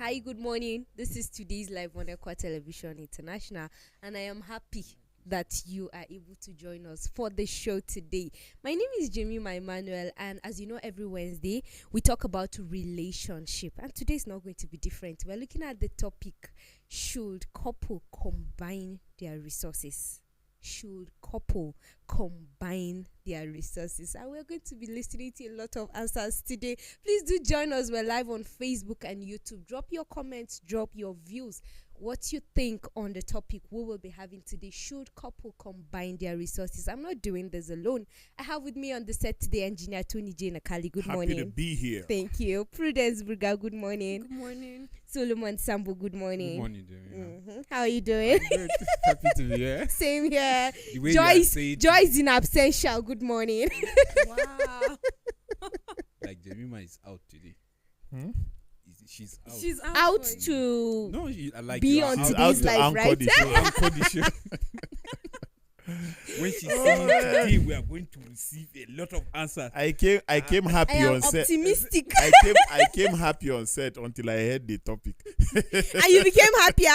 Hi, good morning. This is today's live on Equa Television International, and I am happy that you are able to join us for the show today. My name is Jemima Emmanuel, and as you know, every Wednesday we talk about relationship, and today is not going to be different. We're looking at the topic: should couple combine their resources? Should couple combine their resources? And we're going to be listening to a lot of answers today. Please do join us. We're live on Facebook and YouTube. Drop your comments, drop your views, what you think on the topic we will be having today. Should couple combine their resources? I'm not doing this alone. I have with me on the set today engineer Tony J. Nakali. Good morning. Happy to be here. Thank you. Prudence Burga, good morning. Good morning. Solomon Sambo, good morning. Good morning, Jeremy. How are you doing? Good. Happy to be here. Same here. The way you are saying Joyce in absentia. Good morning. Wow. like Jemima is out today. She's out. She's Out for you. to No, I like be you are on out today's to live, right? anchor the show. When she said today we are going to receive a lot of answers. I came happy I am on set. optimistic. I came happy on set until I heard the topic. And you became happier.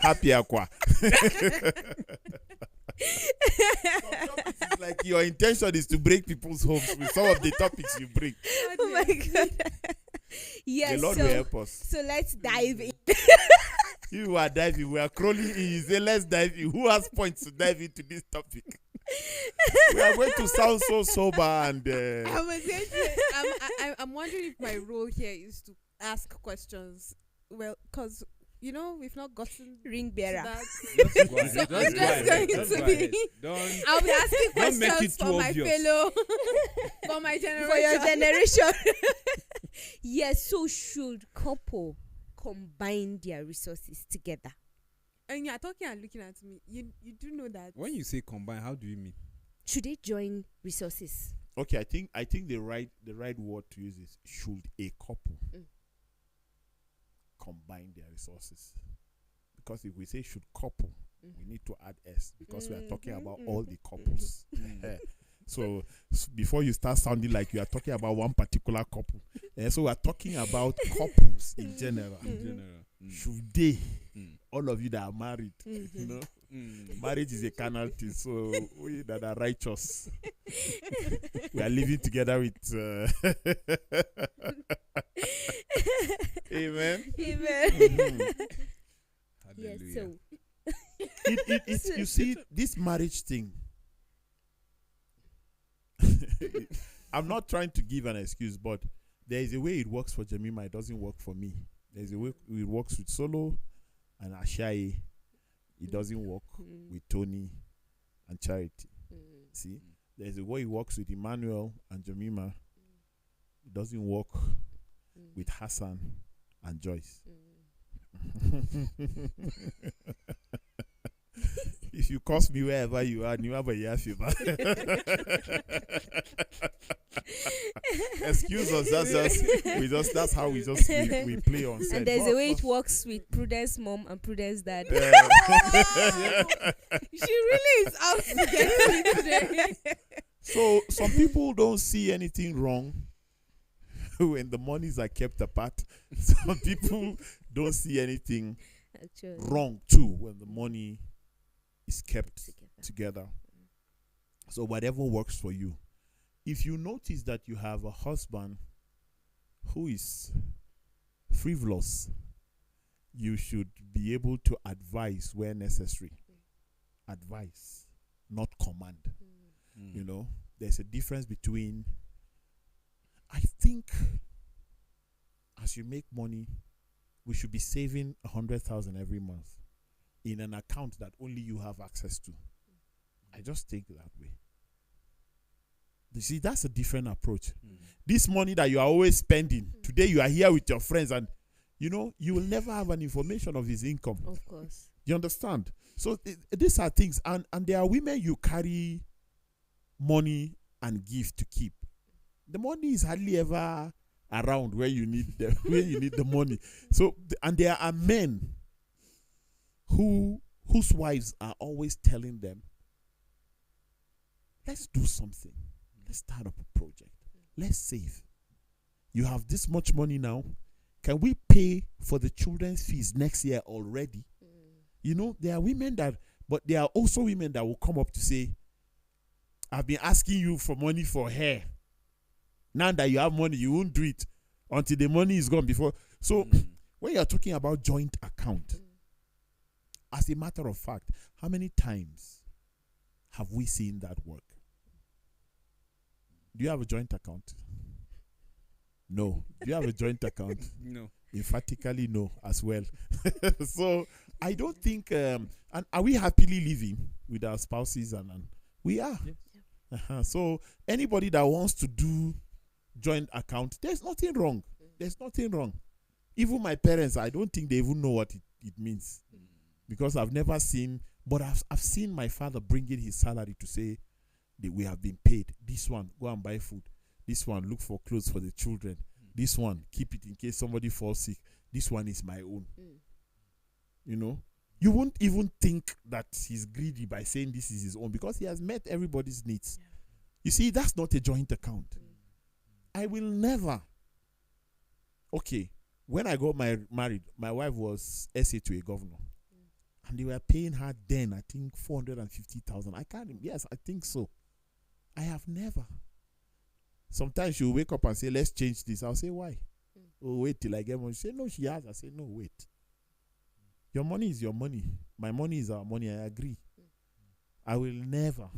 Happier qua. It's like your intention is to break people's hopes with some of the topics you bring. Oh my God. Yes, The Lord will help us. so let's dive in. You are diving. We are crawling in. You say, let's dive in. Who has points to dive into this topic? We are going to sound so sober and. I was going to, I'm wondering if my role here is to ask questions. Well, because we've not gotten Ring to bearer. that. Just go ahead. So Just I'm go just ahead. going Just to go be- ahead. Don't. I'll be asking Don't make questions it too for my obvious. fellow, for my generation. For your generation. Yes, so should couple combine their resources together? And you're talking and looking at me. You do know that. When you say combine, how do you mean? Should they join resources? Okay, I think the right word to use is should a couple combine their resources? Because if we say should couple, we need to add S because we are talking about all the couples. So before you start sounding like you are talking about one particular couple, so we are talking about couples in general. In general. Should they, all of you that are married, marriage is a carnal thing. So we that are righteous, we are living together with. Amen. Amen. Yes, Hallelujah. so It's you see this marriage thing. I'm not trying to give an excuse, but there is a way it works for Jemima. It doesn't work for me. There's a way it works with Solo and Ashai. It doesn't work with Tony and Charity. See, there's a way it works with Emmanuel and Jemima. It doesn't work with Hassan and Joyce. If you curse me wherever you are, you have a year fever. Excuse us. That's how we play on set. and there's a way it works with Prudence mom and Prudence dad. She really is out to get me today. So some people don't see anything wrong when the monies are kept apart. Some people don't see anything Actually. wrong too when the money is kept together. So whatever works for you. If you notice that you have a husband who is frivolous, you should be able to advise where necessary. Advise, not command. There's a difference between, I think, as you make money, we should be saving 100,000 every month in an account that only you have access to. I just think that way. You see, that's a different approach. This money that you are always spending, today you are here with your friends and, you will never have an information of his income. Of course. You understand? So these are things. And there are women you carry money and give to keep. The money is hardly ever around where you need the money. So, and there are men whose wives are always telling them, let's do something. Let's start up a project. Let's save. You have this much money now. can we pay for the children's fees next year already? You know, there are women but there are also women that will come up to say, I've been asking you for money for hair. Now that you have money, you won't do it until the money is gone before. So when you're talking about joint account, as a matter of fact, how many times have we seen that work? Do you have a joint account? No. Do you have a joint account? No. Emphatically no as well. So I don't think and are we happily living with our spouses and we are. Yes. So anybody that wants to do joint account, there's nothing wrong. There's nothing wrong. Even my parents, I don't think they even know what it means, because I've never seen, but I've seen my father bring in his salary to say that we have been paid. This one, go and buy food. This one, look for clothes for the children. This one, keep it in case somebody falls sick. This one is my own. You know, you won't even think that he's greedy by saying this is his own, because he has met everybody's needs. You see, that's not a joint account. I will never. Okay, when I got married, my wife was SA to a governor. And they were paying her then, I think, 450,000. I can't remember. Yes, I think so. I have never. Sometimes she'll wake up and say, let's change this. I'll say, why? Oh, wait till I get money. She say, no, she has. I say, no, wait. Your money is your money. My money is our money. I agree. I will never,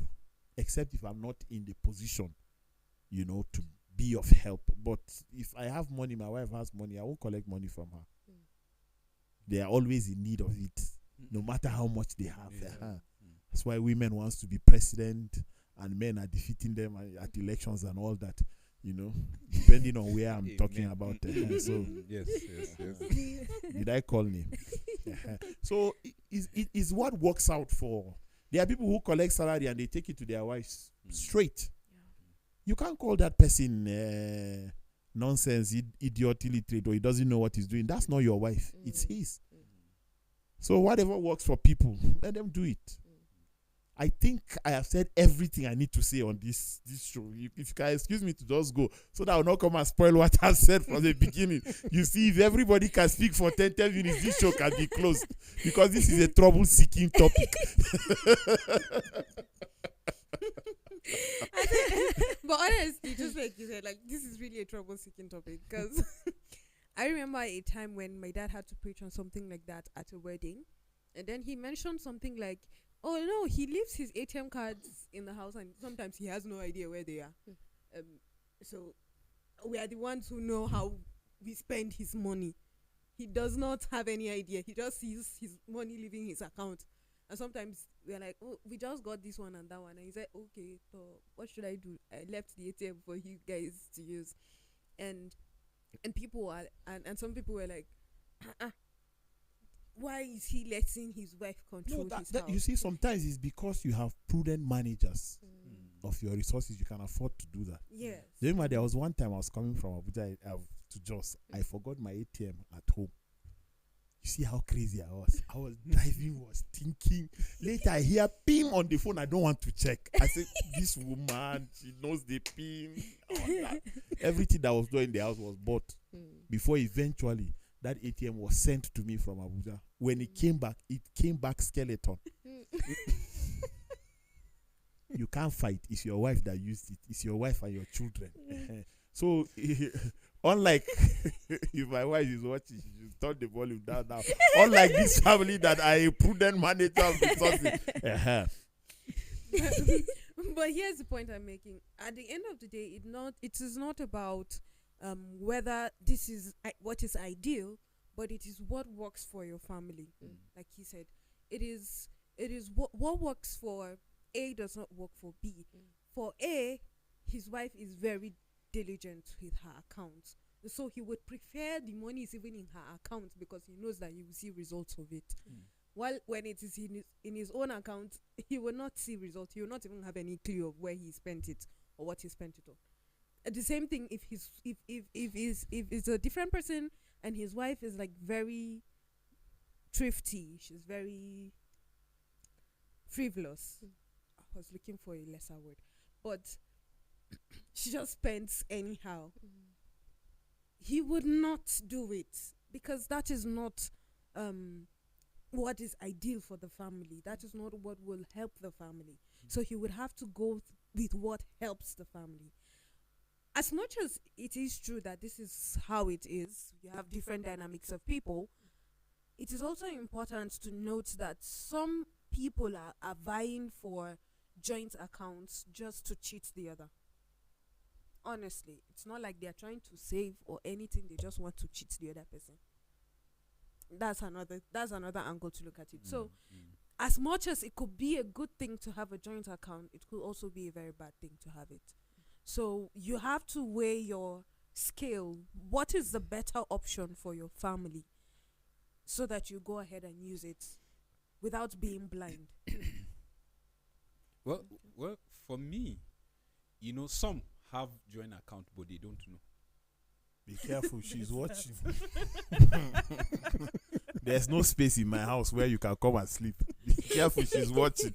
except if I'm not in the position, you know, to be of help. But if I have money, my wife has money, I won't collect money from her. They are always in need of it, no matter how much they have. That's why women wants to be president and men are defeating them at elections and all that, you know, depending on where I'm talking about. So yes. did I call name? So it is what works out for. There are people who collect salary and they take it to their wives straight. You can't call that person nonsense, idiot, illiterate, or he doesn't know what he's doing. That's not your wife. It's his. So whatever works for people, let them do it. I think I have said everything I need to say on this show. If you can excuse me to just go, so that I will not come and spoil what I said from the beginning. You see, if everybody can speak for 10 minutes, this show can be closed, because this is a trouble-seeking topic. But honestly, just like you said, like, this is really a trouble-seeking topic, because I remember a time when my dad had to preach on something like that at a wedding, and then he mentioned something like, oh no, he leaves his ATM cards in the house and sometimes he has no idea where they are. So we are the ones who know how we spend his money. He does not have any idea. He just sees his money leaving his account. And sometimes we are like, oh, we just got this one and that one. And he said, okay, so what should I do? I left the ATM for you guys to use. And people are, and some people were like, why is he letting his wife control his house? You see, sometimes it's because you have prudent managers of your resources. You can afford to do that. Yes. Remember, there was one time I was coming from Abuja to Jos. I forgot my ATM at home. You see how crazy I was. I was driving, was thinking. Later, I hear PIN on the phone. I don't want to check. I said, this woman, she knows the PIN. Everything that was done in the house was bought before eventually that ATM was sent to me from Abuja. When it came back skeleton. You can't fight. It's your wife that used it. It's your wife and your children. So, unlike if my wife is watching, she should turn the volume down now. Unlike this family that are a prudent manager of resources. But here's the point I'm making. At the end of the day, it is not about whether this is what is ideal, but it is what works for your family. Like he said, it is what works for A does not work for B. For A, his wife is very diligent with her accounts, so he would prefer the money is even in her account because he knows that he will see results of it. While when it is in his own account, he will not see results. He will not even have any clue of where he spent it or what he spent it on. The same thing if it's a different person and his wife is like very thrifty, she's very frivolous. I was looking for a lesser word, but she just spends anyhow. he would not do it because that is not what is ideal for the family. That is not what will help the family. So he would have to go with what helps the family. As much as it is true that this is how it is, you have different dynamics of people, it is also important to note that some people are vying for joint accounts just to cheat the other. Honestly, it's not like they're trying to save or anything. They just want to cheat the other person. That's another angle to look at it. So as much as it could be a good thing to have a joint account, it could also be a very bad thing to have it. So you have to weigh your scale. What is the better option for your family so that you go ahead and use it without being blind? Well, for me, some have joint account, but they don't know. Be careful, she's watching. There's no space in my house where you can come and sleep. Be careful, she's watching.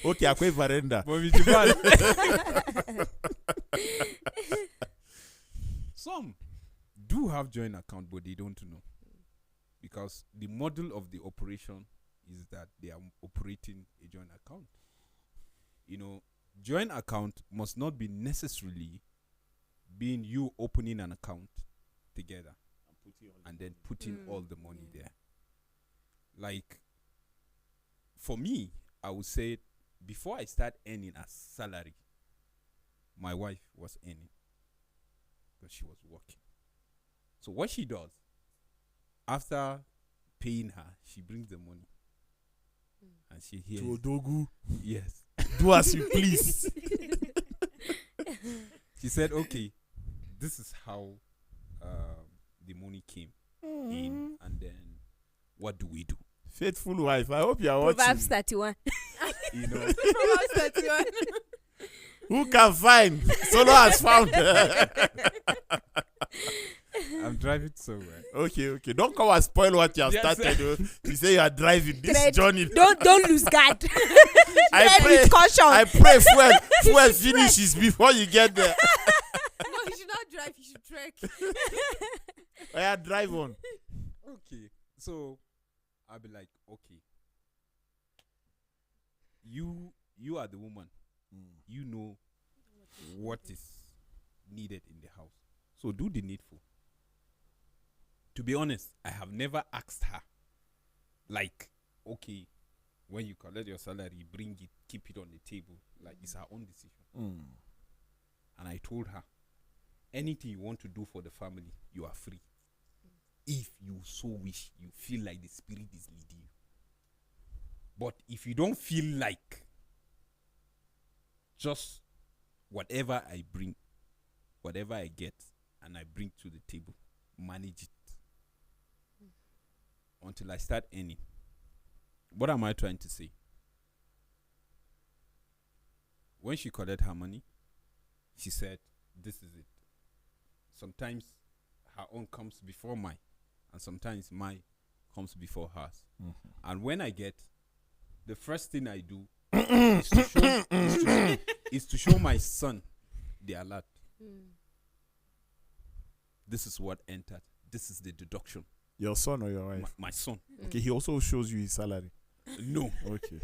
Okay, I quit veranda. Some do have joint account, but they don't know. Because the model of the operation is that they are operating a joint account. Joint account must not be necessarily being you opening an account together and then putting all the money there. Like, for me, I would say before I start earning a salary, my wife was earning because she was working. So what she does, after paying her, she brings the money and she hears. Odogu. Yes. Do as you please. She said, okay, this is how the money came in, and then what do we do? Faithful wife, I hope you are watching. Proverbs 31. Proverbs 31. Who can find? Solo has found. I'm driving somewhere. Okay. Don't come and spoil what you have started. You say you are driving this journey. Don't lose guard. I pray fuel finishes before you get there. No, you should not drive. You should trek. I drive on. Okay, so I'll be like, okay, you are the woman. You know what is needed in the house. So do the needful. To be honest, I have never asked her, like, okay, when you collect your salary, bring it, keep it on the table. Like, it's her own decision. And I told her, anything you want to do for the family, you are free. If you so wish, you feel like the spirit is leading you. But if you don't feel like, just whatever I bring, whatever I get, and I bring to the table, manage it until I start earning. What am I trying to say? When she collected her money, she said, this is it. Sometimes her own comes before mine, and sometimes mine comes before hers. And when I get, the first thing I do is to show my son the alert. This is what entered. This is the deduction. Your son or your wife? My son. Okay, he also shows you his salary. No. Okay.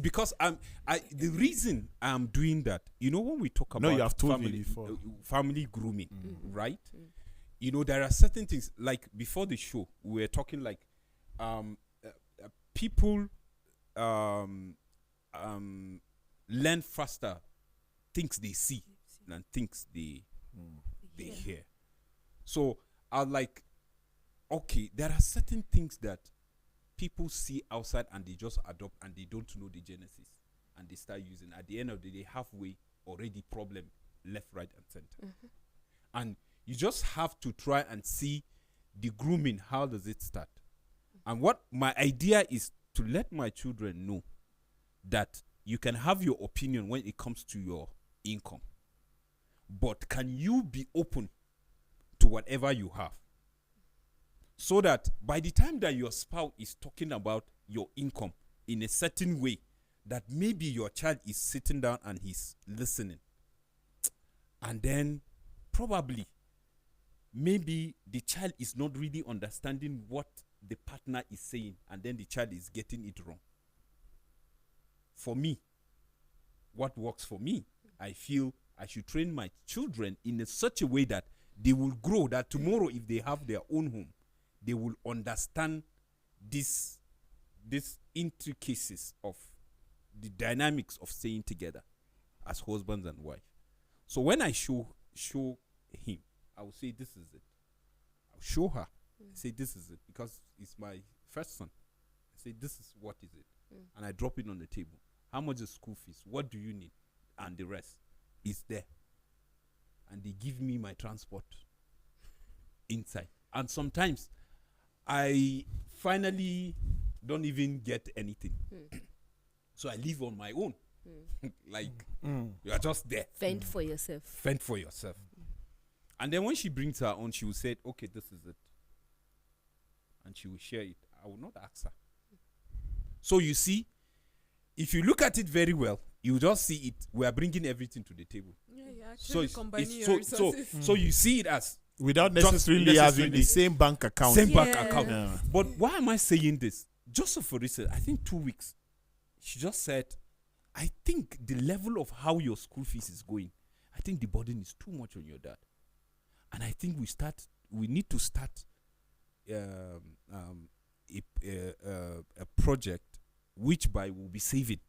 Because the reason I'm doing that, when we talk about you have told family, me before. Family grooming, right? There are certain things, like before the show, we were talking like people learn faster things they see than things they hear. So I like, okay, there are certain things that people see outside and they just adopt and they don't know the genesis and they start using. At the end of the day, halfway already problem left, right, and center. And you just have to try and see the grooming. How does it start? And what my idea is to let my children know that you can have your opinion when it comes to your income, but can you be open to whatever you have, so that by the time that your spouse is talking about your income in a certain way, that maybe your child is sitting down and he's listening, and then probably maybe the child is not really understanding what the partner is saying, and then the child is getting it wrong. For me, what works for me, I feel I should train my children in such a way that they will grow, that tomorrow if they have their own home, they will understand these intricacies of the dynamics of staying together as husbands and wife. So when I show him, I will say, this is it. I'll show her. I say, this is it, because it's my first son. I say, this is what is it. And I drop it on the table. How much is school fees? What do you need? And the rest is there. And they give me my transport inside. And sometimes I finally don't even get anything. So I live on my own. You are just there. Fend for yourself. Fend for yourself. And then when she brings her own, she will say, okay, this is it. And she will share it. I will not ask her. So you see, if you look at it very well, you just see it. We are bringing everything to the table. Yeah, So actually combining your resources. so you see it as without necessarily having the same bank account. Same bank account. Yeah. But why am I saying this? Just for instance, I think 2 weeks, she just said, I think the level of how your school fees is going, I think the burden is too much on your dad. And I think we need to start a project which by will be saving.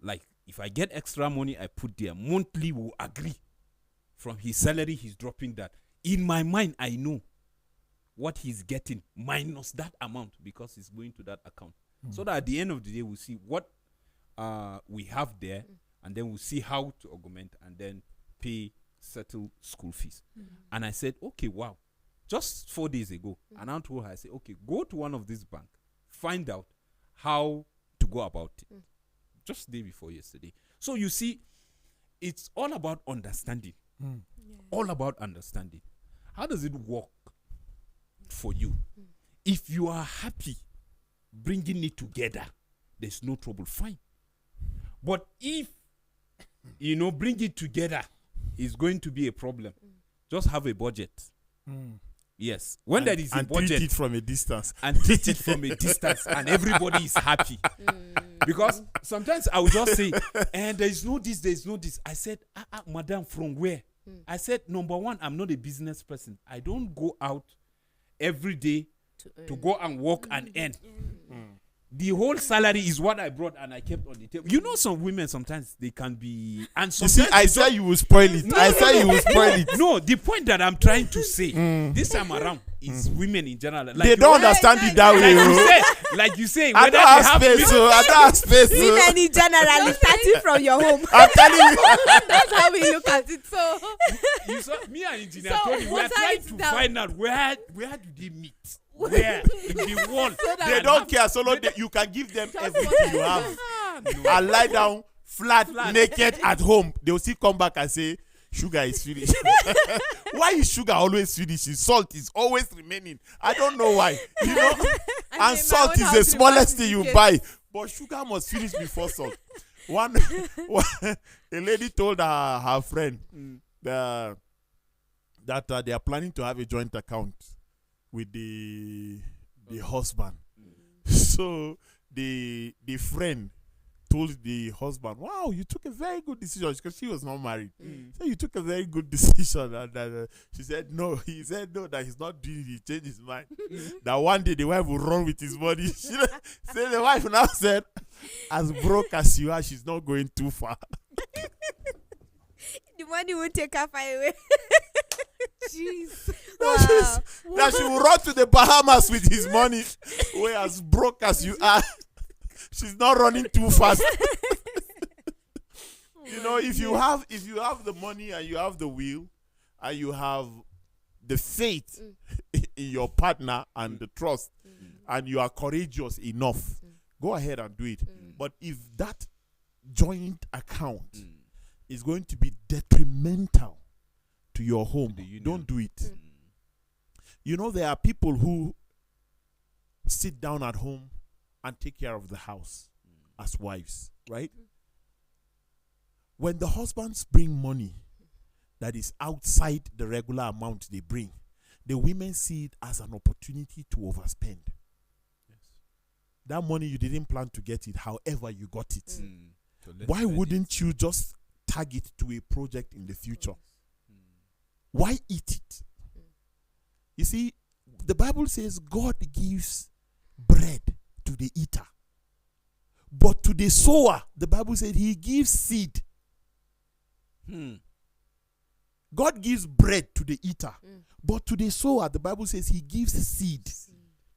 Like, if I get extra money, I put there. Monthly, we'll agree. From his salary, he's dropping that. In my mind, I know what he's getting minus that amount because it's going to that account. So that at the end of the day, we'll see what we have there, and then we'll see how to augment and then settle school fees. And I said, okay, wow. Just 4 days ago, and I told her, I said, okay, go to one of these banks, find out how to go about it. Just the day before yesterday. So you see, it's all about understanding. All about understanding. How does it work for you? If you are happy bringing it together, there's no trouble, fine. But if, bring it together is going to be a problem, just have a budget. Yes. When there is a budget. And treat it from a distance. And treat it from a distance, and everybody is happy. Because sometimes I will just say, and there is no this. I said, madam, from where? I said, number one, I'm not a business person. I don't go out every day to go and work and earn. The whole salary is what I brought and I kept on the table. You know, some women sometimes they can be, and sometimes you see, I said you will spoil it. You will spoil it. No, the point that I'm trying to say this time around is women in general. Like they don't understand it that way. Like you say, I don't have space. I don't have space. Women in general, starting from your home. I'm telling you. That's how we look at it. So you saw me and Engineer Tony. We are trying to find out where do they meet. Where in the world? They don't care. So long you can give them everything you have. And lie down flat, naked at home. They will still come back and say, sugar is finished. Why is sugar always finished? Salt is always remaining. I don't know why. And salt is the smallest thing you buy. But sugar must finish before salt. A lady told her friend that they are planning to have a joint account with the husband. So the friend told the husband, wow, you took a very good decision, because she was not married. So you took a very good decision. And she said no. He said no, that he's not doing it. He changed his mind. That one day the wife will run with his money. So the wife now said, as broke as you are, she's not going too far. The money will take her far away. jeez. That she will run to the Bahamas with his money. Where as broke as you are, she's not running too fast. If you have the money and you have the will and you have the faith in your partner and the trust and you are courageous enough, go ahead and do it. But if that joint account is going to be detrimental to your home, don't do it. There are people who sit down at home and take care of the house as wives, right? When the husbands bring money, that is outside the regular amount they bring, the women see it as an opportunity to overspend. Yes. That money you didn't plan to get it, however you got it. So let's Why spend wouldn't it. you just tag it to a project in the future? Mm. Why eat it? You see, the Bible says God gives bread to the eater. But to the sower, the Bible said he gives seed. God gives bread to the eater. But to the sower, the Bible says he gives seed.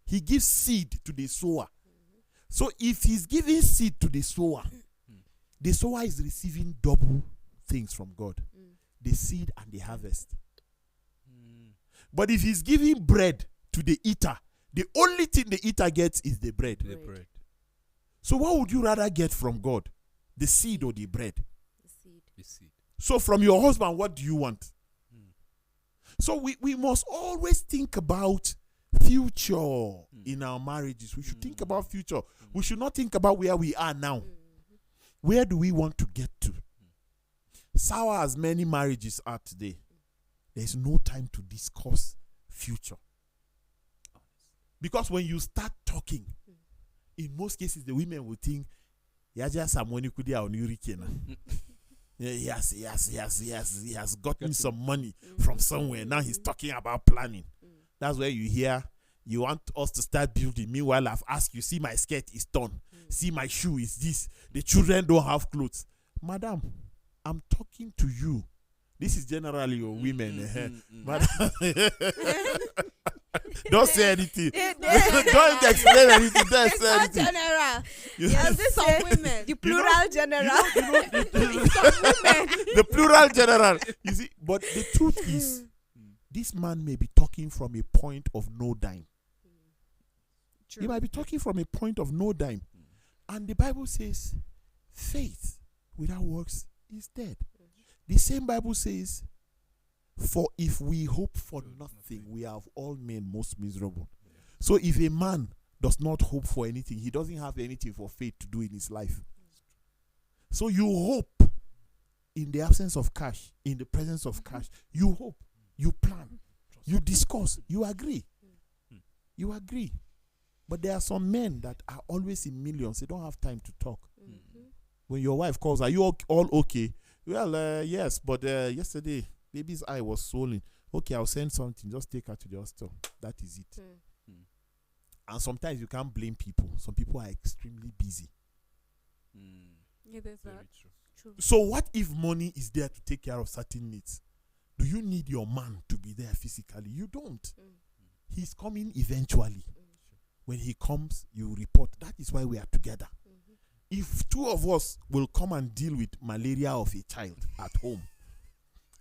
He gives seed to the sower. So if he's giving seed to the sower is receiving double things from God. The seed and the harvest. But if he's giving bread to the eater, the only thing the eater gets is the bread. The bread. So what would you rather get from God? The seed or the bread? The seed. The seed. So from your husband, what do you want? So we must always think about future in our marriages. We should think about future. We should not think about where we are now. Where do we want to get to? Sour as many marriages are today, there's no time to discuss future. Because when you start talking, in most cases, the women will think, he has gotten some money from somewhere. Now he's talking about planning. That's where you hear, you want us to start building. Meanwhile, I've asked you, see my skirt is torn. See my shoe is this. The children don't have clothes. Madam, I'm talking to you. This is generally your women. Madam, don't say anything. Don't explain anything. Don't say Not anything. general. Yes, this some women. The plural general. The plural general. You see, but the truth is, this man may be talking from a point of no dime. True. He might be talking from a point of no dime. And the Bible says, faith without works is dead. The same Bible says, for if we hope for nothing, we have all men most miserable. So if a man does not hope for anything, he doesn't have anything for faith to do in his life. So you hope in the absence of cash, in the presence of cash. You hope, you plan, you discuss, you agree. You agree. But there are some men that are always in millions. They don't have time to talk. When your wife calls, are you all okay? Well, yes, but yesterday, baby's eye was swollen. Okay, I'll send something. Just take her to the hospital. That is it. And sometimes you can't blame people. Some people are extremely busy. Yeah, there's Very that. true. So what if money is there to take care of certain needs? Do you need your man to be there physically? You don't. He's coming eventually. When he comes, you report. That is why we are together. If two of us will come and deal with malaria of a child at home,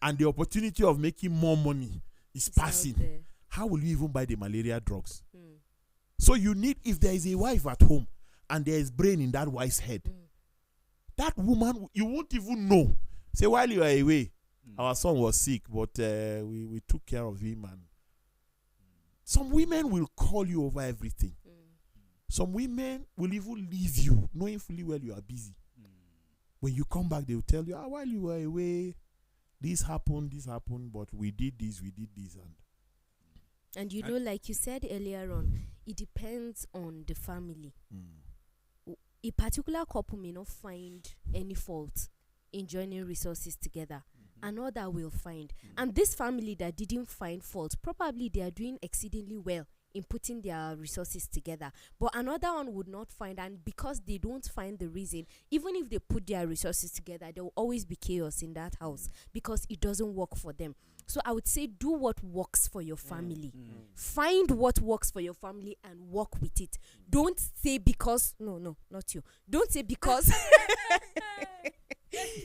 and the opportunity of making more money is passing, how will you even buy the malaria drugs? So you need, if there is a wife at home and there is brain in that wife's head, that woman, you won't even know. Say, while you are away, our son was sick, but we took care of him. And some women will call you over everything. Some women will even leave you, knowing fully well you are busy. When you come back, they will tell you, while you were away, this happened, but we did this. And you know, like you said earlier on, it depends on the family. A particular couple may not find any fault in joining resources together. Another will find. And this family that didn't find fault, probably they are doing exceedingly well in putting their resources together. But another one would not find, and because they don't find the reason, even if they put their resources together, there will always be chaos in that house because it doesn't work for them. So I would say do what works for your family. Find what works for your family and work with it. Don't say because, no, not you. Don't say because,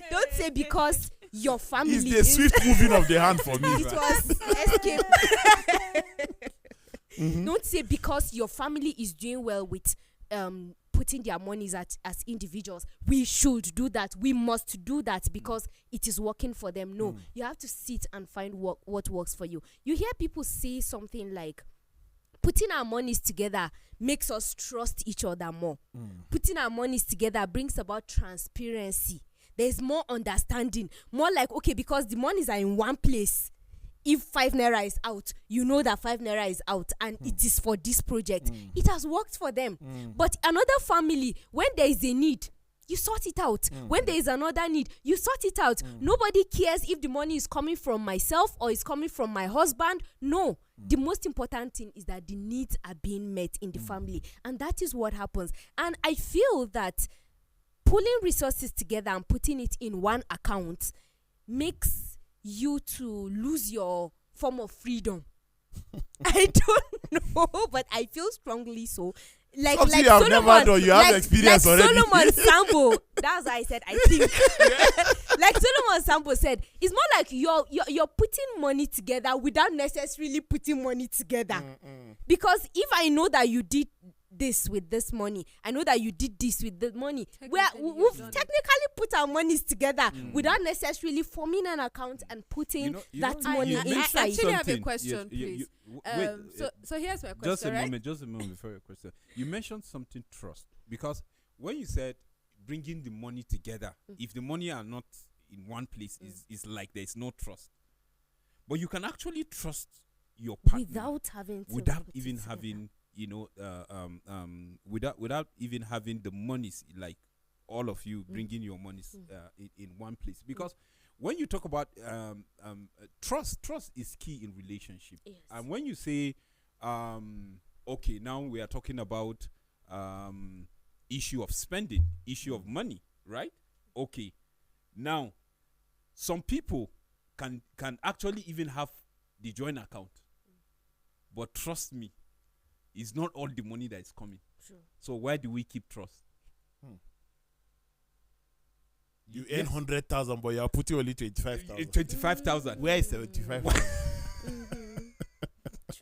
don't say because your family It's the swift moving of the hand for me. It was escape. Don't say because your family is doing well with putting their monies as individuals, we should do that, we must do that because it is working for them. No, you have to sit and find what works for you. You hear people say something like, putting our monies together makes us trust each other more. Putting our monies together brings about transparency. there's more understanding, more like, okay, because the monies are in one place. If 5 naira is out, you know that 5 naira is out and it is for this project. It has worked for them. But another family, when there is a need, you sort it out. When there is another need, you sort it out. Nobody cares if the money is coming from myself or is coming from my husband. No. The most important thing is that the needs are being met in the family. And that is what happens. And I feel that pulling resources together and putting it in one account makes you to lose your form of freedom. I don't know, but I feel strongly so. Like Something Solomon, never done. You have experience like already. Solomon Sambo. That's why I said I think. Like Solomon Sambo said, it's more like you're putting money together without necessarily putting money together. Because if I know that you did this with this money, I know that you did this with the money, we've technically put our monies together without necessarily forming an account and putting that money inside. I actually have a question, please. So here's my question. Just a moment before your question. You mentioned something trust, because when you said bringing the money together, if the money are not in one place, is like there is no trust. But you can actually trust your partner without even having without even having the monies, like all of you bringing your monies in one place. Because when you talk about trust is key in relationship. Yes. And when you say okay, now we are talking about issue of spending, issue of money, right? Okay, now some people can actually even have the joint account, but trust me, it's not all the money that is coming. True. So why do we keep trust? You earn 100,000, but you are putting only 25,000. 25,000. Where is 75,000?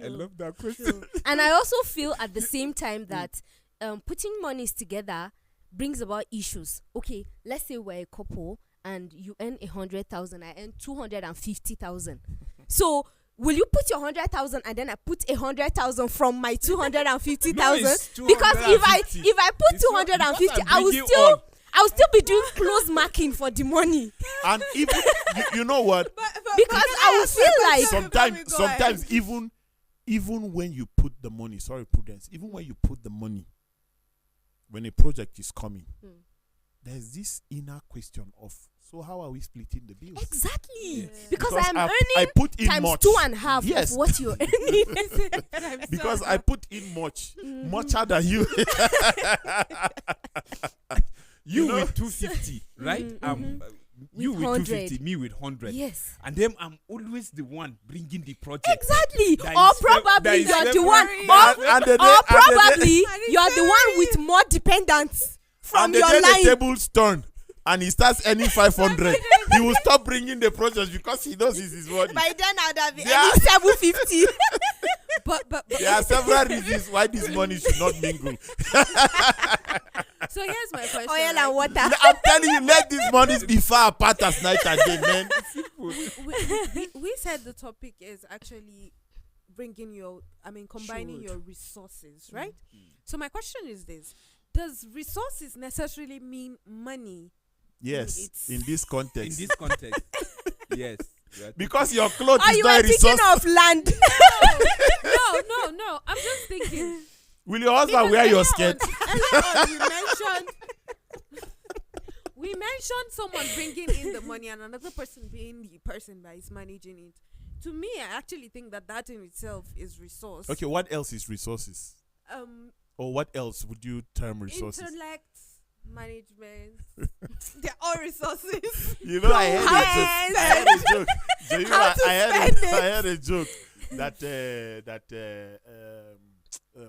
I love that question. And I also feel at the same time that putting monies together brings about issues. Okay, let's say we're a couple and you earn 100,000, I earn 250,000. So will you put your 100,000 and then I put 100,000 from my 250,000? No, because if I put 250, I will still be doing close marking for the money. And even you know what? Because I will feel like sometimes even when you put the money, sorry, Prudence, even when you put the money, when a project is coming, there's this inner question of, so how are we splitting the bills? Exactly. Yes. Because Because I'm I earning put in times much. 2.5 Yes. of what you're earning. Because I put in mucher than you. You know? with 250, right? You with 100. 250, me with 100. Yes. And then I'm always the one bringing the project. Exactly. That Or is probably that is you're the one. And Or probably you're the one with more dependents from and the your day the line. tables turn and he starts earning 500, he will stop bringing the projects because he knows it's his money. By then I'd have been Yeah. earning 750. but There are several reasons why this money should not mingle. so here's my question. Oil and water. I'm telling you, let these monies be far apart as night and day, man. We said the topic is actually combining your resources, right? So my question is this: does resources necessarily mean money? Yes, in this context. In this context, yes. Because your clothes Oh, is you not were a resource. thinking of land. No. I'm just thinking. Will your husband wear your skirt? Earlier on, we mentioned someone bringing in the money and another person being the person that is managing it. To me, I actually think that in itself is resource. Okay, what else is resources? Or what else would you term resources? Intellect, management. They're all resources. You know, I heard a joke. So, you know, I heard a joke that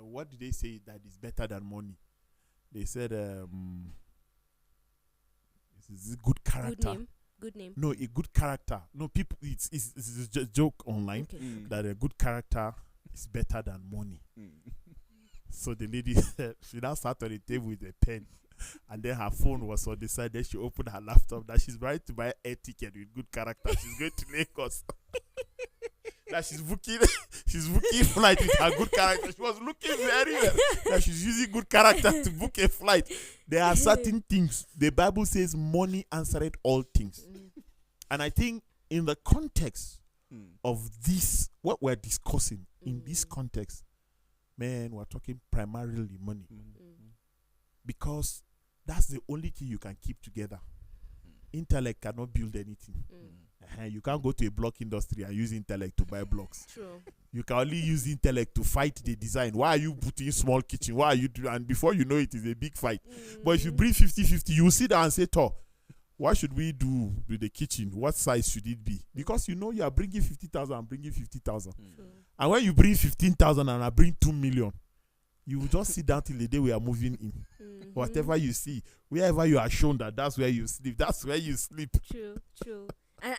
what did they say that is better than money? They said is good character. Good name. No, a good character. No, people. It's a joke online that a good character is better than money. So the lady said she now sat on the table with a pen, and then her phone was on the side. Then she opened her laptop. That she's trying to buy air ticket with good character. She's going to Lagos. that she's booking flight with her good character. She was looking very well. That she's using good character to book a flight. There are certain things. The Bible says money answered all things. And I think in the context of this, what we're discussing in this context, man, we're talking primarily money. Because that's the only thing you can keep together. Intellect cannot build anything. You can't go to a block industry and use intellect to buy blocks. True. You can only use intellect to fight the design. Why are you putting small kitchen? Why are you doing? And before you know it, is a big fight. But if you bring 50-50, you sit down and say, "Toh, what should we do with the kitchen? What size should it be?" Because you know you are bringing 50,000 and bringing 50,000. And when you bring 15,000 and I bring 2 million, you will just sit down till the day we are moving in. Whatever you see, wherever you are shown that's where you sleep, that's where you sleep. True.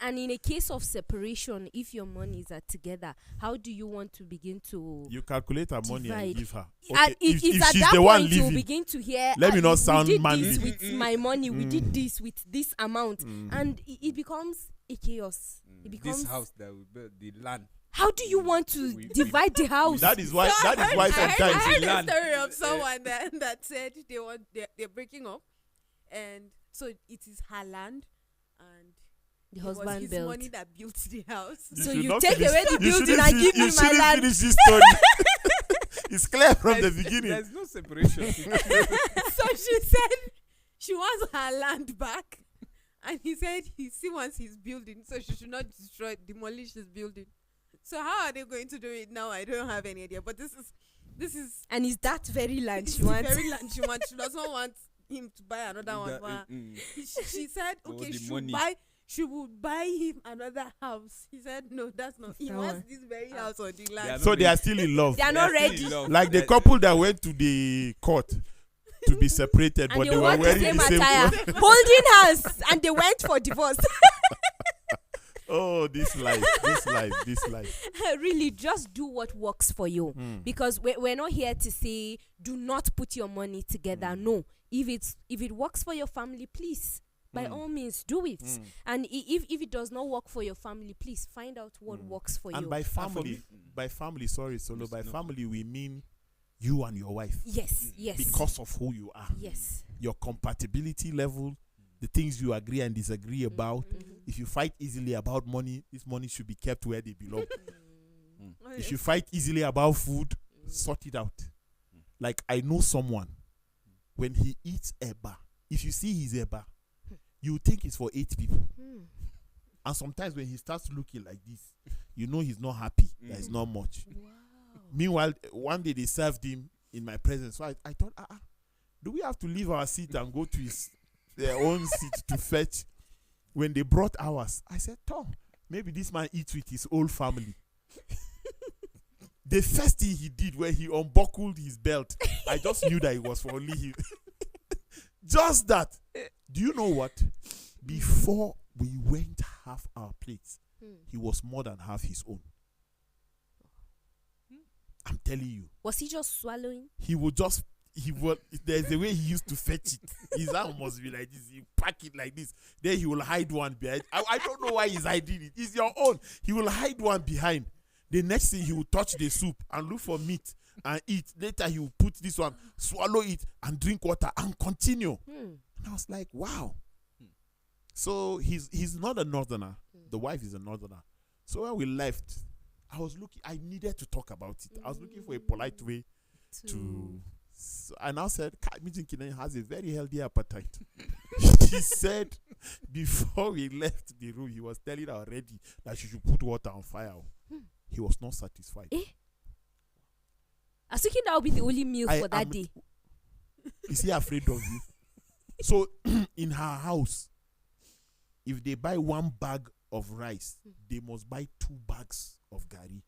And in a case of separation, if your monies are together, how do you want to begin to You calculate her money and divide? give her. And if if at she's that the point one you living, begin to hear, let me not sound we did manly. this with my money, we did this with this amount, and it becomes a chaos. It becomes This house that we built, the land. How do you want to divide the house? That is why. I Sometimes. heard a land. story of someone that said they're breaking up, and so it is her land, and the it was husband his built. money that built the house. So should you not take finish- away the you building shouldn't and fi- give you me my shouldn't land. finish this story. It's clear from the beginning. There's no separation. So she said she wants her land back, and he said he still wants his building, so she should not demolish his building. So how are they going to do it now? I don't have any idea. But this is And is that very land it's she the wants? very land she wants. She does not want him to buy another one for her. She said, Oh, okay, the money. she would buy him another house. He said, no, that's not. He That wants one. this very house on the They land. are So not they are still in love. They are not They are ready. still in love. Like the That- couple that went to the court to be separated, And but they they were wore the wearing same the same attire, clothes. holding hands, and they went for divorce. Oh, this life. Really, just do what works for you, because we're not here to say do not put your money together. No, if it works for your family, please, by all means, do it. And if it does not work for your family, please find out what works for And you. by for family, me- sorry, Solo. By family, we mean you and your wife. Yes. Because of who you are. Yes. Your compatibility level, the things you agree and disagree about. If you fight easily about money, this money should be kept where they belong. If you fight easily about food, sort it out. Like I know someone, when he eats eba, if you see his eba, you think it's for 8 people. And sometimes when he starts looking like this, you know he's not happy. There's not much. Wow. Meanwhile, one day they served him in my presence. So I thought, do we have to leave our seat and go to their own seat to fetch? When they brought ours, I said, Tom, maybe this man eats with his whole family. The first thing he did when he unbuckled his belt, I just knew that it was for only him. Just that. Do you know what? Before we went half our plates, he was more than half his own. I'm telling you. Was he just swallowing? There's a way he used to fetch it. His arm must be like this. He pack it like this. Then he will hide one behind. I don't know why he's hiding it. It's your own. He will hide one behind. The next thing he will touch the soup and look for meat and eat. Later he will put this one, swallow it and drink water and continue. And I was like, wow. So he's not a northerner. The wife is a northerner. So when we left, I needed to talk about it. I was looking for a polite way to. So I now said, Meeting Kinen has a very healthy appetite. She said, before we left the room, he was telling her already that she should put water on fire. He was not satisfied. I was thinking that would be the only meal for that day. Is he afraid of you? So, in her house, if they buy 1 bag of rice, they must buy 2 bags of gari.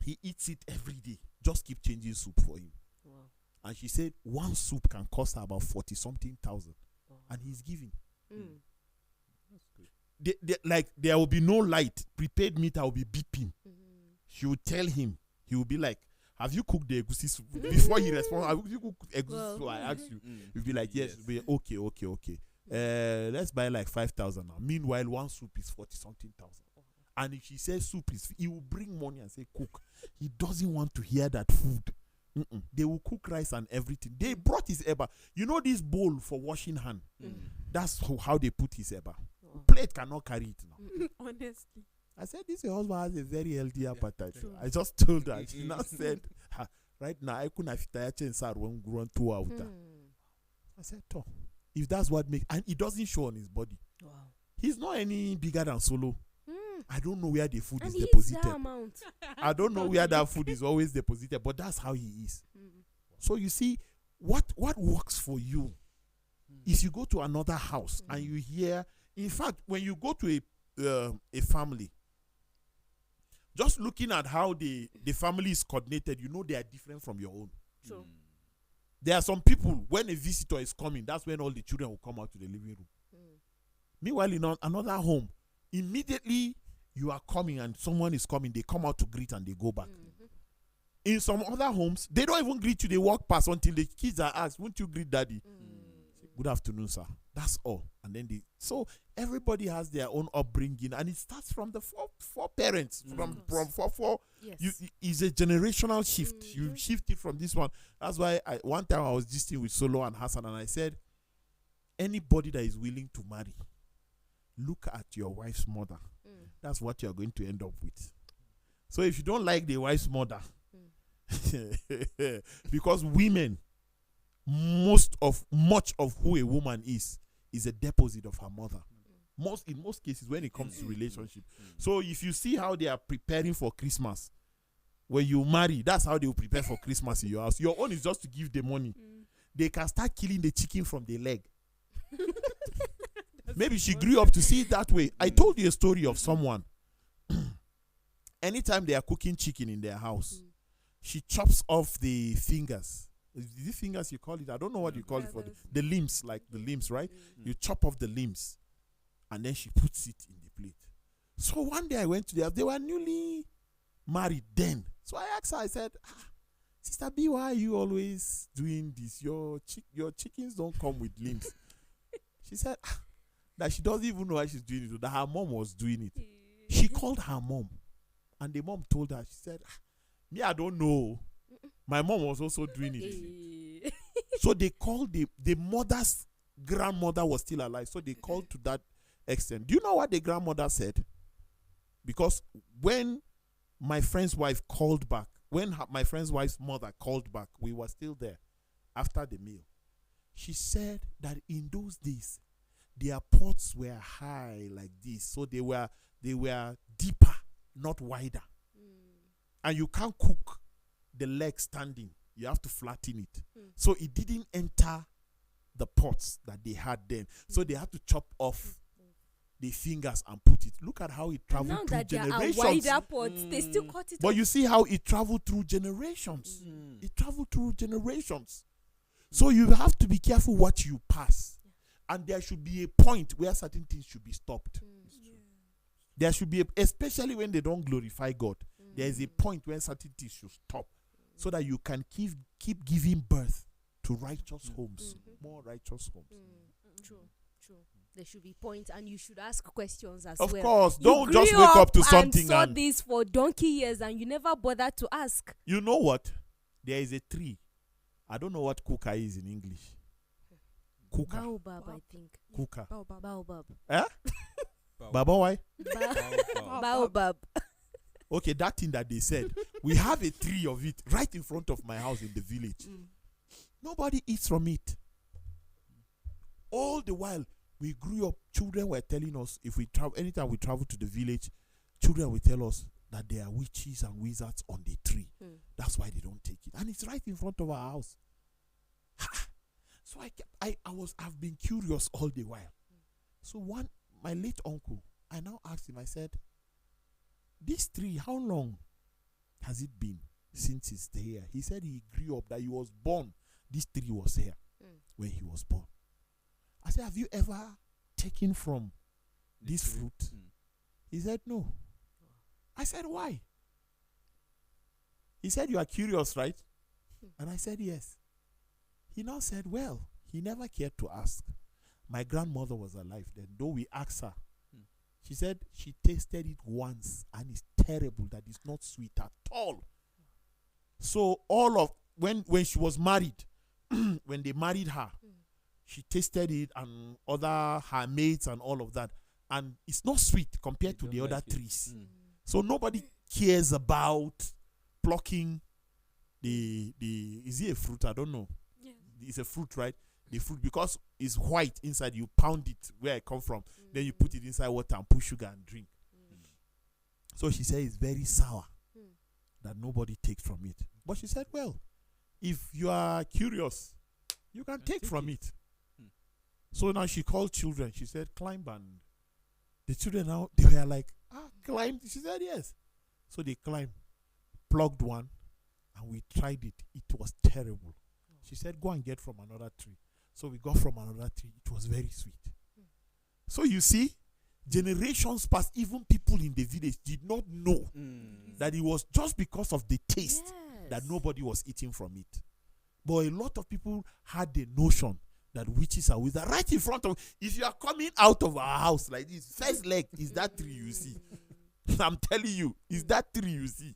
He eats it every day. Just keep changing soup for him. Wow. And she said 1 soup can cost her about 40-something thousand. Wow. And he's giving. There will be no light. Prepaid meter will be beeping. She will tell him. He will be like, have you cooked the egusi soup? Before he responds, have you cooked egusi soup? I asked you. You'll be like, yes. Yes. Okay. Let's buy like 5,000 now. Meanwhile, 1 soup is 40-something thousand. And if she says soup is, he will bring money and say cook. He doesn't want to hear that food. They will cook rice and everything. They brought his eba. You know this bowl for washing hand? That's how they put his eba. Plate cannot carry it now. Honestly. I said, this your husband has a very healthy appetite. True. I just told her. She now said, right now, I couldn't have run 2 out. I said, oh, if that's what makes, and it doesn't show on his body. Wow. He's not any bigger than Solo. I don't know where the food And is he deposited. that amount. I don't know where that food is always deposited, but that's how he is. So you see, what works for you is you go to another house and you hear. In fact, when you go to a family, just looking at how the family is coordinated, you know they are different from your own. True. There are some people, when a visitor is coming, that's when all the children will come out to the living room. Meanwhile, in another home, immediately you are coming and someone is coming, they come out to greet and they go back. In some other homes, they don't even greet you, they walk past until the kids are asked, won't you greet daddy? Say, good afternoon, sir. That's all. And then so everybody has their own upbringing, and it starts from the four parents, from four. Yes. It's a generational shift. You shift it from this one. That's why one time I was gisting with Solo and Hassan, and I said, anybody that is willing to marry, look at your wife's mother. That's what you're going to end up with. So if you don't like the wife's mother, because women, much of who a woman is a deposit of her mother. In most cases, when it comes to relationship. So if you see how they are preparing for Christmas, when you marry, that's how they will prepare for Christmas in your house. Your own is just to give the money. They can start killing the chicken from the leg. Maybe she grew up to see it that way. I told you a story of someone. Anytime they are cooking chicken in their house, she chops off the fingers. Is it fingers you call it? I don't know what you call it for the limbs, like the limbs, right? You chop off the limbs, and then she puts it in the plate. So one day I went to their house. They were newly married then. So I asked her, I said, Sister B, why are you always doing this? Your chickens don't come with limbs. She said that she doesn't even know why she's doing it, that her mom was doing it. She called her mom, and the mom told her, she said, me, I don't know. My mom was also doing it. So they called the mother's grandmother was still alive. So they called to that extent. Do you know what the grandmother said? Because when my friend's wife called back, my friend's wife's mother called back, we were still there after the meal. She said that in those days, their pots were high like this. So they were deeper, not wider. And you can't cook the leg standing. You have to flatten it. So it didn't enter the pots that they had then. So they had to chop off the fingers and put it. Look at how it traveled through generations. Now that there are wider pots, they still cut it But off. you see how it traveled through generations. It traveled through generations. So you have to be careful what you pass. And there should be a point where certain things should be stopped. There should be, especially when they don't glorify God, there is a point where certain things should stop, so that you can keep giving birth to righteous homes, more righteous homes. True. There should be points, and you should ask questions as Of well. course, You don't just grew wake up to and something saw and this for donkey years, and you never bothered to ask. you know what? There is a tree. I don't know what kuka is in English. Kuka. Baobab, I think. Kuka. Baobab. Eh? Baba, why? Baobab. Okay, that thing that they said. We have a tree of it right in front of my house in the village. Nobody eats from it. All the while, we grew up, children were telling us, if we travel, anytime we travel to the village, children will tell us that there are witches and wizards on the tree. That's why they don't take it. And it's right in front of our house. So I've been curious all the while. So my late uncle, I now asked him, I said, this tree, how long has it been since it's there? He said he grew up, that he was born. This tree was here when he was born. I said, have you ever taken from this fruit? He said, no. I said, why? He said, you are curious, right? And I said, yes. He now said, well, he never cared to ask. My grandmother was alive then. Though we asked her, She said she tasted it once and it's terrible, that it's not sweet at all. So when she was married, when they married her, she tasted it and her mates and all of that. And it's not sweet compared to the other trees. So nobody cares about plucking is it a fruit? I don't know. Yeah. It's a fruit, right? The fruit, because it's white inside, you pound it where I come from. Then you put it inside water and put sugar and drink. So she said it's very sour, that nobody takes from it. But she said, well, if you are curious, you can take from it. So now she called children. She said, climb. And the children now, they were like, climb. She said, yes. So they climbed, plugged one, and we tried it. It was terrible. She said, go and get from another tree. So we got from another tree. It was very sweet. So you see, generations past, even people in the village did not know that it was just because of the taste that nobody was eating from it. But a lot of people had the notion that witches are wizards right in front of. If you are coming out of our house like this, first leg is that tree you see. I'm telling you, is that tree you see.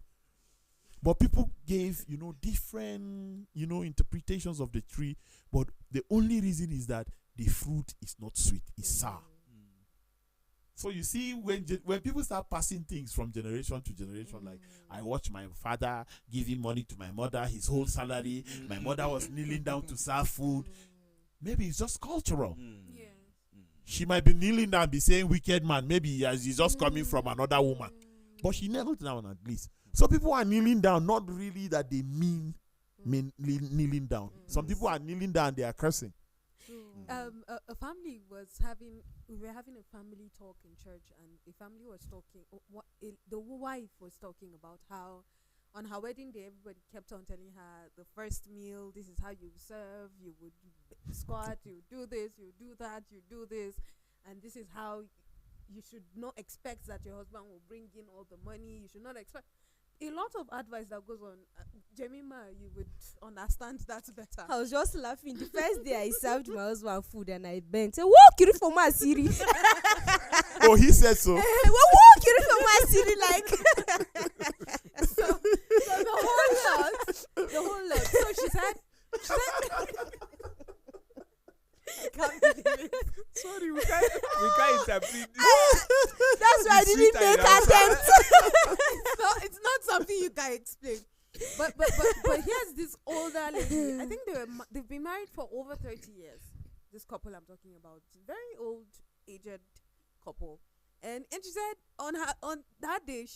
But people gave, different, interpretations of the tree. But the only reason is that the fruit is not sweet, it's sour. So you see, when people start passing things from generation to generation, like I watched my father giving money to my mother, his whole salary. My mother was kneeling down to serve food. Maybe it's just cultural. Yeah. She might be kneeling down and be saying wicked man. Maybe he's just coming from another woman. But she knelt down at least. So people are kneeling down, not really that they mean kneeling down. Some people are kneeling down, they are cursing. A family we were having a family talk in church, and a family was talking, the wife was talking about how on her wedding day, everybody kept on telling her the first meal, this is how you serve, you would squat, you do this, you do that, you do this, and this is how you should not expect that your husband will bring in all the money. You should not expect a lot of advice that goes on. Jemima, you would understand that better. I was just laughing. The first day I served my husband food and I bent. Say, walk you for my city. Oh, he said so. Walk you for my city, like. So the whole lot. So she said I can't believe it. Sorry, we can't interpret this. That's why I didn't make attempt. It's not something you can explain. But here's this older lady. I think they've been married for over 30 years. This couple I'm talking about, very old, aged couple. And she said on that day,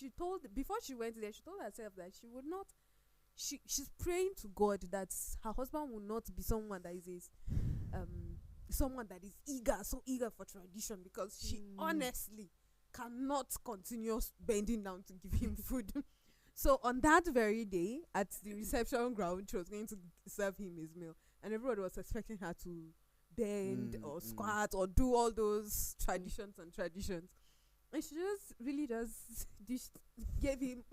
before she went there, she told herself that she would not. She's praying to God that her husband will not be someone that is someone that is so eager for tradition, because she honestly cannot continue bending down to give him food. So on that very day, at the reception ground, she was going to serve him his meal, and everybody was expecting her to bend or squat or do all those traditions. And she just gave him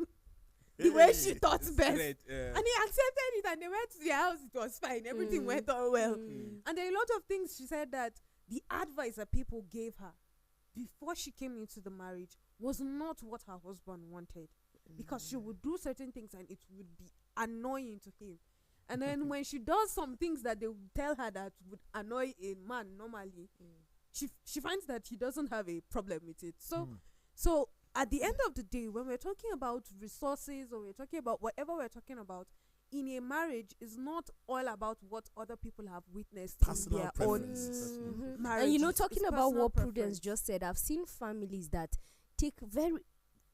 the way she thought best. And he accepted it, and they went to their house. It was fine. Everything went all well. And there are a lot of things she said that the advice that people gave her before she came into the marriage was not what her husband wanted, because she would do certain things and it would be annoying to him. And then when she does some things that they would tell her that would annoy a man normally, she finds that he doesn't have a problem with it. So at the end of the day, when we're talking about resources, or we're talking about whatever we're talking about in a marriage, is not all about what other people have witnessed Personal in their preferences. own marriage. And talking about what Prudence just said, I've seen families that take very,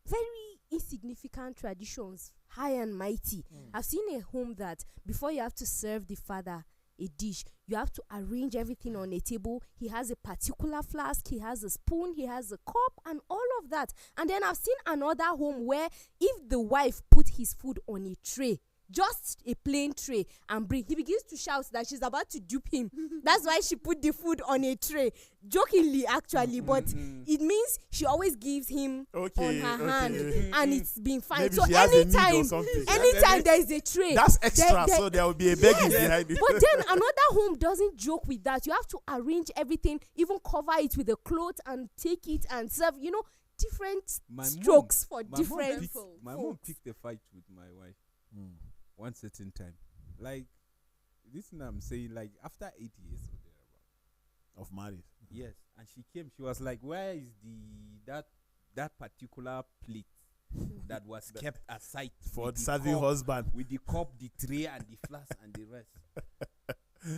very insignificant traditions high and mighty. I've seen a home that before you have to serve the father a dish, you have to arrange everything on a table. He has a particular flask, he has a spoon, he has a cup, and all of that. And then I've seen another home where if the wife put his food on a tray, just a plain tray, and he begins to shout that she's about to dupe him. That's why she put the food on a tray, jokingly actually, but it means she always gives him on her hand, and it's been fine. Maybe so anytime there is a tray, that's extra, so there will be a begging behind it. But then another home doesn't joke with that. You have to arrange everything, even cover it with a cloth and take it and serve. different My strokes for my different my mom picked a fight with my wife one certain time. Like this thing I'm saying, like after 8 years or thereabout. Of marriage. Yes, and she came. She was like, "Where is that particular plate that was kept aside For with the serving cup, husband. with the cup, the tray, and the flask and the rest?"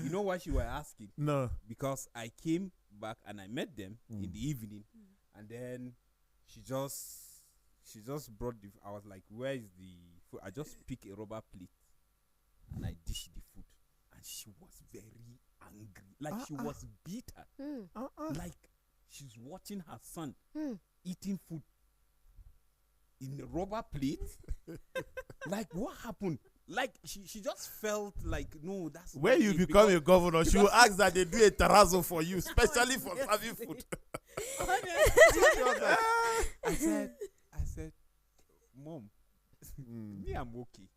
You know what she was asking? No. Because I came back and I met them in the evening, and then she just brought the. I was like, "Where is the food?" I just pick a rubber plate and I dish the food, and she was very angry, like she was bitter, like she's watching her son eating food in a rubber plate. Like, what happened? Like she just felt like, no, that's When not you it, become because- a governor, she will ask that they do a terrazzo for you, especially for serving food. I said, Mom, me, I'm okay.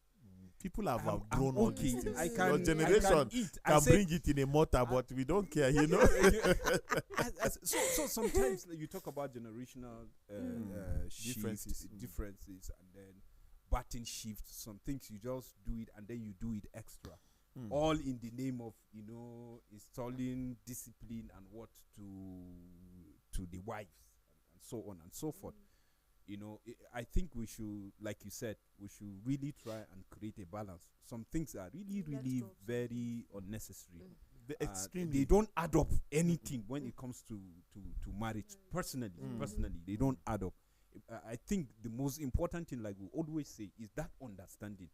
People have I'm outgrown all okay. these things. I Your can generation eat. can bring it in a mortar, but we don't care, you know. So sometimes like, you talk about generational Differences. differences, and then button shift. Some things you just do it, and then you do it extra, all in the name of installing discipline and what to the wives and so on and so forth. I think we should, like you said, we should really try and create a balance. Some things are really very unnecessary. Extremely. They don't add up anything when it comes to marriage. Personally, they don't add up. I think the most important thing, like we always say, is that understanding.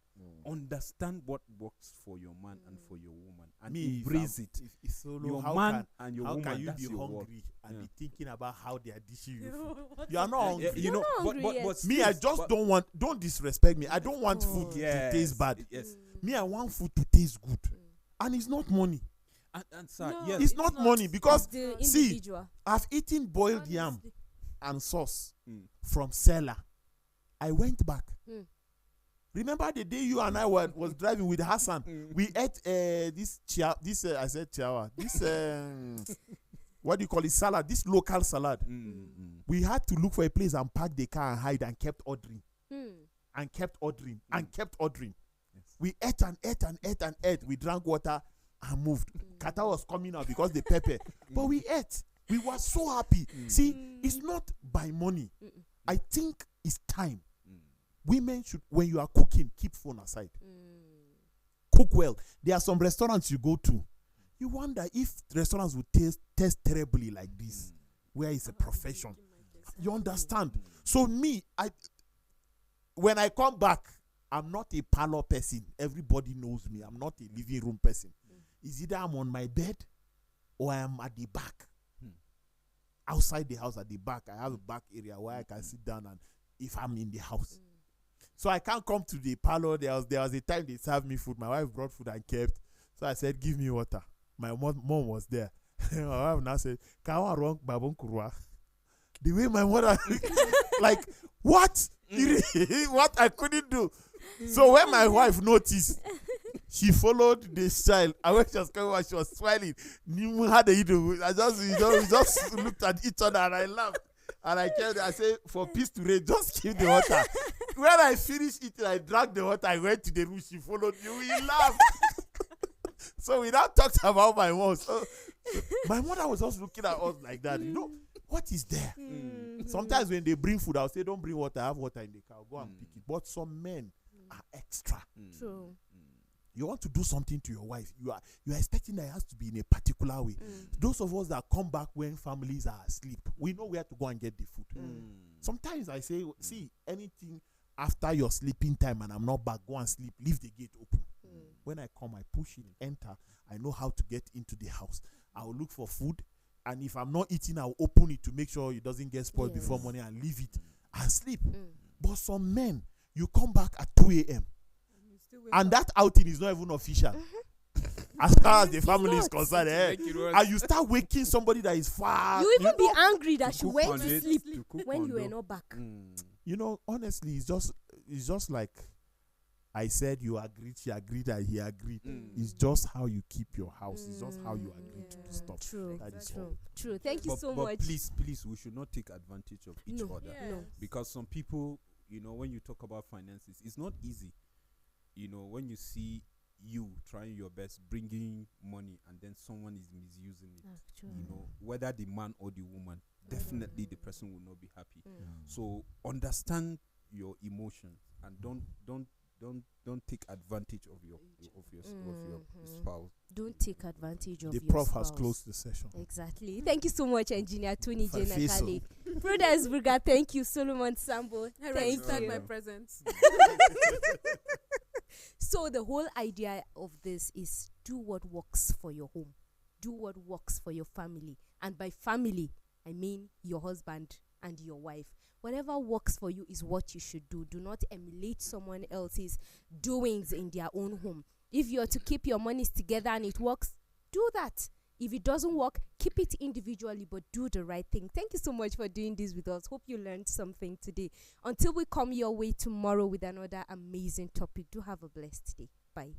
Understand what works for your man and for your woman, and embrace it. If solo, Your how man can, and your how woman, can you that's be your hungry work. and be thinking about how they are dishing you food? What You are not hungry. You know, not hungry but yet. Me, I just don't disrespect me. I don't want food to Yes, taste bad. Yes, Me, I want food to taste good. And it's not money. and sir, No, yes, It's not money because the see, individual. I've eaten boiled yam Honestly. and sauce Mm. from cellar. I went back. Mm. Remember the day you and I was driving with Hassan? We ate this I said chiawa. This what do you call it? Salad. This local salad. We had to look for a place and park the car and hide and kept ordering and kept ordering and kept ordering. Yes. We ate and ate and ate and ate. We drank water and moved. Kata was coming out because the pepper. But we ate. We were so happy. See, it's not by money. I think it's time. Women should, when you are cooking, keep phone aside. Cook well. There are some restaurants you go to. You wonder if restaurants would taste terribly like this, where it's a profession. You understand? So me, when I come back, I'm not a parlor person. Everybody knows me. I'm not a living room person. It's either I'm on my bed or I'm at the back. Outside the house at the back. I have a back area where I can sit down and if I'm in the house. So I can't come to the parlor. There was a time they served me food. My wife brought food and kept. So I said, give me water. My mom was there. My wife now said, Kawa wrong babon kurwa. The way my mother like, what? What I couldn't do. So when my wife noticed, she followed this child. And when she was coming, she was smiling. We just looked at each other and I laughed. And I said, for peace to reign, just give the water. When I finished eating, I drank the water. I went to the room. She followed me. We laughed. So we now talked about my mom. So my mother was just looking at us like that. You know, what is there? Sometimes when they bring food, I'll say, don't bring water. I have water in the car. Go and pick it. But some men are extra. True. You want to do something to your wife. You are expecting that it has to be in a particular way. Those of us that come back when families are asleep, we know where to go and get the food. Sometimes I say, see, anything after your sleeping time and I'm not back, go and sleep, leave the gate open. When I come, I push it, enter. I know how to get into the house. I will look for food. And if I'm not eating, I'll open it to make sure it doesn't get spoiled before morning and leave it and sleep. But some men, you come back at 2 a.m. And that outing is not even official. As far as the family is concerned, and you start waking somebody that is far. You even be know, angry that she cook went on to it, sleep to cook when on you were dough. not back. You know, honestly, it's just like I said you agreed, she agreed, and he agreed. Mm. It's just how you keep your house. It's just how you agree to do stuff. True. That is True. all. True. Thank you but, so but much. please, we should not take advantage of each No. other. Yes. No. Because some people, when you talk about finances, it's not easy. When you see you trying your best, bringing money, and then someone is misusing it, whether the man or the woman, definitely the person will not be happy. So understand your emotions and don't take advantage of your spouse. Don't take advantage of The your prof has spouse. closed the session. Exactly. Thank you so much, Engineer Tony If I say so. Jenakali. Prudence Burger, thank you. Solomon Sambo, I thank registered you. my presence. So the whole idea of this is do what works for your home. Do what works for your family. And by family, I mean your husband and your wife. Whatever works for you is what you should do. Do not emulate someone else's doings in their own home. If you're to keep your monies together and it works, do that. If it doesn't work, keep it individually, but do the right thing. Thank you so much for doing this with us. Hope you learned something today. Until we come your way tomorrow with another amazing topic, do have a blessed day. Bye.